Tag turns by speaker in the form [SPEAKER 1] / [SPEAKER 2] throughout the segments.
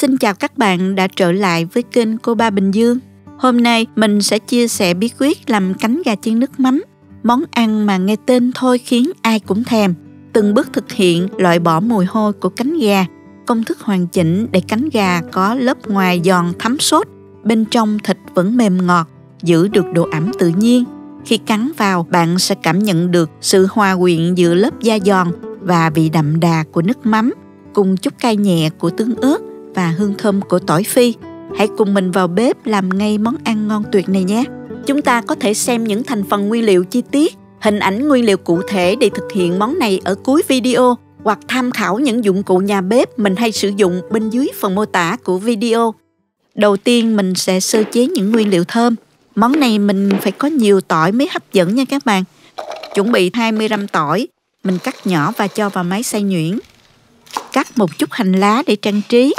[SPEAKER 1] Xin chào các bạn đã trở lại với kênh Cô Ba Bình Dương. Hôm nay mình sẽ chia sẻ bí quyết làm cánh gà chiên nước mắm. Món ăn mà nghe tên thôi khiến ai cũng thèm. Từng bước thực hiện loại bỏ mùi hôi của cánh gà. Công thức hoàn chỉnh để cánh gà có lớp ngoài giòn thấm sốt, bên trong thịt vẫn mềm ngọt, giữ được độ ẩm tự nhiên. Khi cắn vào, bạn sẽ cảm nhận được sự hòa quyện giữa lớp da giòn và vị đậm đà của nước mắm, cùng chút cay nhẹ của tương ớt và hương thơm của tỏi phi. Hãy cùng mình vào bếp làm ngay món ăn ngon tuyệt này nhé. Chúng ta có thể xem những thành phần nguyên liệu chi tiết, hình ảnh nguyên liệu cụ thể để thực hiện món này ở cuối video, hoặc tham khảo những dụng cụ nhà bếp mình hay sử dụng bên dưới phần mô tả của video. Đầu tiên mình sẽ sơ chế những nguyên liệu thơm. Món này mình phải có nhiều tỏi mới hấp dẫn nha các bạn. Chuẩn bị 20 g tỏi, mình cắt nhỏ và cho vào máy xay nhuyễn. Cắt một chút hành lá để trang trí.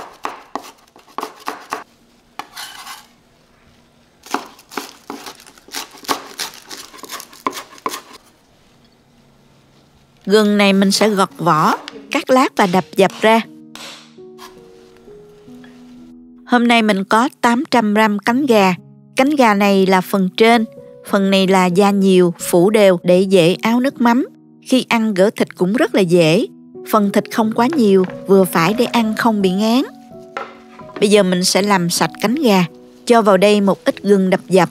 [SPEAKER 1] Gừng này mình sẽ gọt vỏ, cắt lát và đập dập ra. Hôm nay mình có 800 g cánh gà. Cánh gà này là phần trên, phần này là da nhiều, phủ đều để dễ áo nước mắm. Khi ăn gỡ thịt cũng rất là dễ. Phần thịt không quá nhiều, vừa phải để ăn không bị ngán. Bây giờ mình sẽ làm sạch cánh gà. Cho vào đây một ít gừng đập dập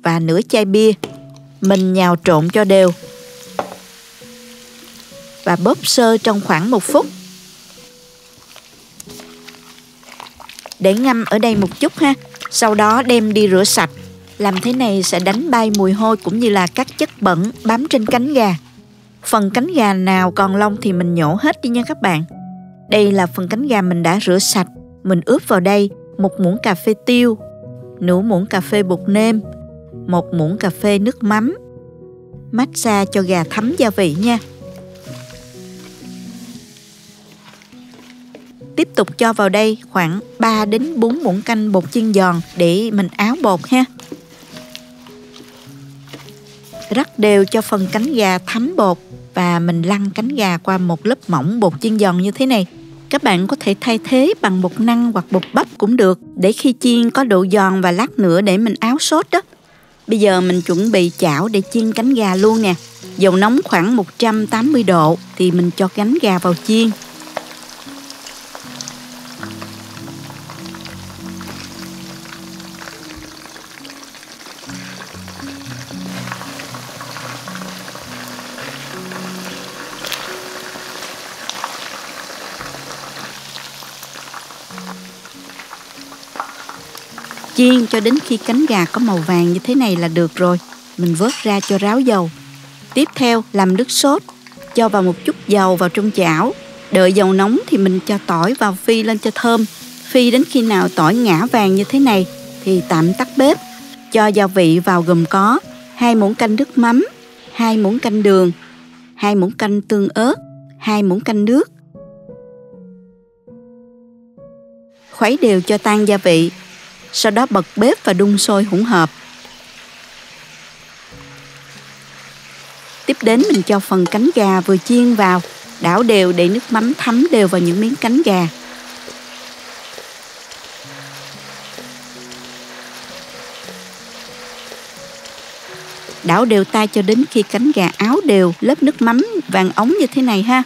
[SPEAKER 1] và nửa chai bia. Mình nhào trộn cho đều và bóp sơ trong khoảng 1 phút. Để ngâm ở đây một chút ha. Sau đó đem đi rửa sạch. Làm thế này sẽ đánh bay mùi hôi cũng như là các chất bẩn bám trên cánh gà. Phần cánh gà nào còn lông thì mình nhổ hết đi nha các bạn. Đây là phần cánh gà mình đã rửa sạch. Mình ướp vào đây 1 muỗng cà phê tiêu, nửa muỗng cà phê bột nêm, 1 muỗng cà phê nước mắm. Massage cho gà thấm gia vị nha. Tiếp tục cho vào đây khoảng 3 đến 4 muỗng canh bột chiên giòn để mình áo bột ha. Rắc đều cho phần cánh gà thấm bột và mình lăn cánh gà qua một lớp mỏng bột chiên giòn như thế này. Các bạn có thể thay thế bằng bột năng hoặc bột bắp cũng được, để khi chiên có độ giòn và lát nữa để mình áo sốt đó. Bây giờ mình chuẩn bị chảo để chiên cánh gà luôn nè. Dầu nóng khoảng 180 độ thì mình cho cánh gà vào chiên. Chiên cho đến khi cánh gà có màu vàng như thế này là được rồi. Mình vớt ra cho ráo dầu. Tiếp theo làm nước sốt. Cho vào một chút dầu vào trong chảo. Đợi dầu nóng thì mình cho tỏi vào phi lên cho thơm. Phi đến khi nào tỏi ngã vàng như thế này thì tạm tắt bếp. Cho gia vị vào gồm có 2 muỗng canh nước mắm, 2 muỗng canh đường, 2 muỗng canh tương ớt, 2 muỗng canh nước. Khuấy đều cho tan gia vị. Sau đó bật bếp và đun sôi hỗn hợp. Tiếp đến mình cho phần cánh gà vừa chiên vào, đảo đều để nước mắm thấm đều vào những miếng cánh gà. Đảo đều tay cho đến khi cánh gà áo đều lớp nước mắm vàng óng như thế này ha.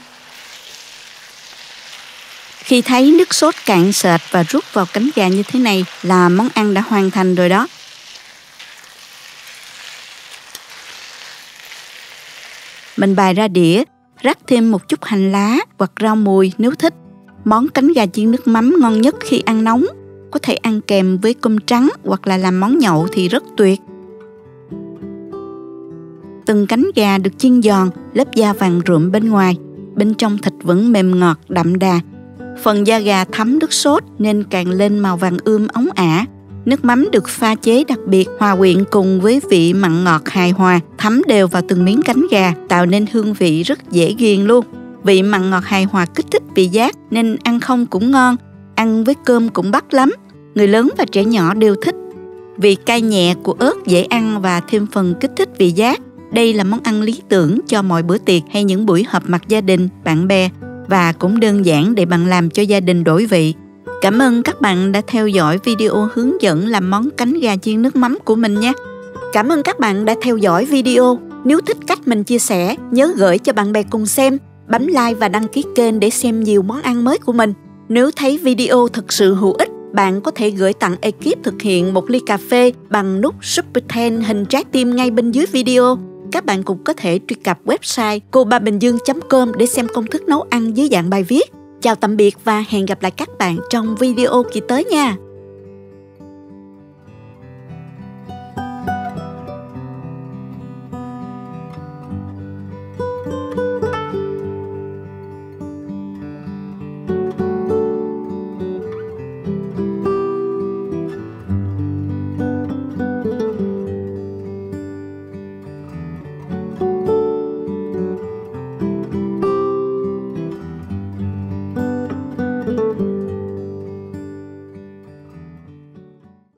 [SPEAKER 1] Khi thấy nước sốt cạn sệt và rút vào cánh gà như thế này là món ăn đã hoàn thành rồi đó. Mình bày ra đĩa, rắc thêm một chút hành lá hoặc rau mùi nếu thích. Món cánh gà chiên nước mắm ngon nhất khi ăn nóng. Có thể ăn kèm với cơm trắng hoặc là làm món nhậu thì rất tuyệt. Từng cánh gà được chiên giòn, lớp da vàng rượm bên ngoài. Bên trong thịt vẫn mềm ngọt, đậm đà. Phần da gà thấm nước sốt nên càng lên màu vàng ươm óng ả. Nước mắm được pha chế đặc biệt, hòa quyện cùng với vị mặn ngọt hài hòa, thấm đều vào từng miếng cánh gà, tạo nên hương vị rất dễ ghiền luôn. Vị mặn ngọt hài hòa kích thích vị giác nên ăn không cũng ngon, ăn với cơm cũng bắt lắm. Người lớn và trẻ nhỏ đều thích. Vị cay nhẹ của ớt dễ ăn và thêm phần kích thích vị giác. Đây là món ăn lý tưởng cho mọi bữa tiệc hay những buổi họp mặt gia đình, bạn bè, và cũng đơn giản để bạn làm cho gia đình đổi vị. Cảm ơn các bạn đã theo dõi video hướng dẫn làm món cánh gà chiên nước mắm của mình nha. Cảm ơn các bạn đã theo dõi video. Nếu thích cách mình chia sẻ, nhớ gửi cho bạn bè cùng xem, bấm like và đăng ký kênh để xem nhiều món ăn mới của mình. Nếu thấy video thực sự hữu ích, bạn có thể gửi tặng ekip thực hiện một ly cà phê bằng nút Super Thanks hình trái tim ngay bên dưới video. Các bạn cũng có thể truy cập website cobabình-dương.com để xem công thức nấu ăn dưới dạng bài viết. Chào tạm biệt và hẹn gặp lại các bạn trong video kỳ tới nha.